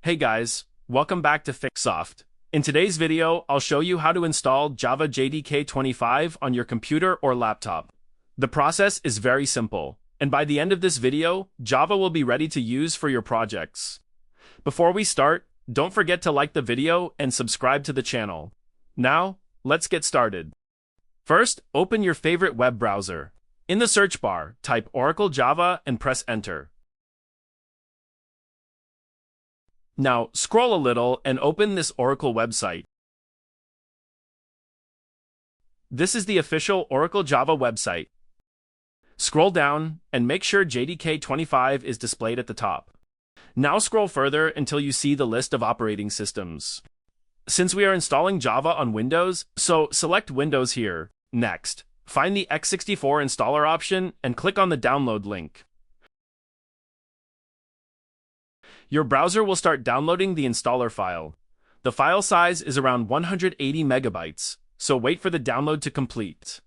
Hey guys, welcome back to FAQs. In today's video, I'll show you how to install Java JDK 25 on your computer or laptop. The process is very simple, and by the end of this video, Java will be ready to use for your projects. Before we start, don't forget to like the video and subscribe to the channel. Now, let's get started. First, open your favorite web browser. In the search bar, type Oracle Java and press Enter. Now, scroll a little and open this Oracle website. This is the official Oracle Java website. Scroll down and make sure JDK 25 is displayed at the top. Now scroll further until you see the list of operating systems. Since we are installing Java on Windows, so select Windows here. Next, find the x64 installer option and click on the download link. Your browser will start downloading the installer file. The file size is around 180 megabytes, so wait for the download to complete.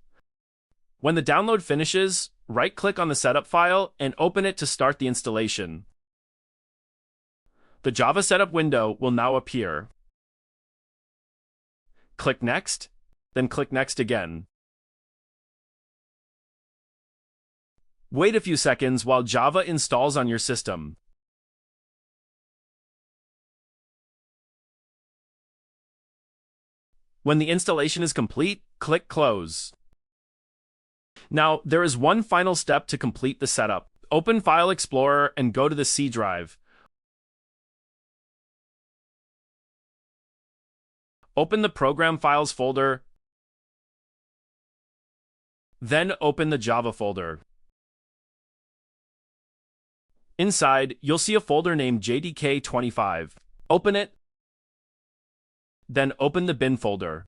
When the download finishes, right-click on the setup file and open it to start the installation. The Java setup window will now appear. Click Next, then click Next again. Wait a few seconds while Java installs on your system. When the installation is complete, click Close. Now, there is one final step to complete the setup. Open File Explorer and go to the C drive. Open the Program Files folder. Then open the Java folder. Inside, you'll see a folder named JDK 25. Open it. Then open the bin folder.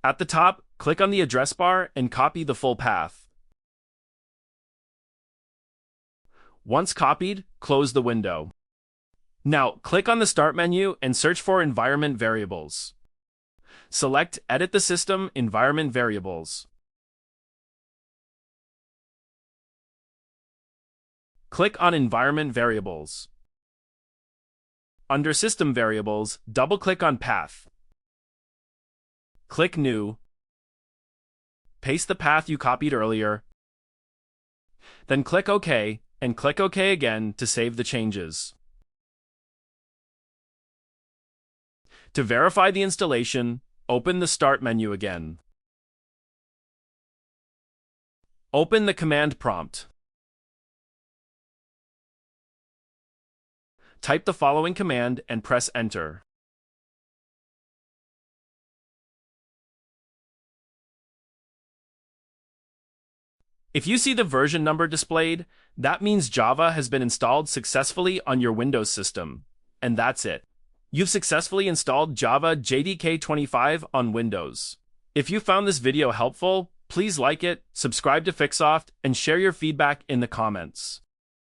At the top, click on the address bar and copy the full path. Once copied, close the window. Now, click on the Start menu and search for Environment Variables. Select Edit the System Environment Variables. Click on Environment Variables. Under System Variables, double-click on Path. Click New. Paste the path you copied earlier. Then click OK, and click OK again to save the changes. To verify the installation, open the Start menu again. Open the command prompt. Type the following command and press Enter. If you see the version number displayed, that means Java has been installed successfully on your Windows system. And that's it. You've successfully installed Java JDK 25 on Windows. If you found this video helpful, please like it, subscribe to FAQs, and share your feedback in the comments.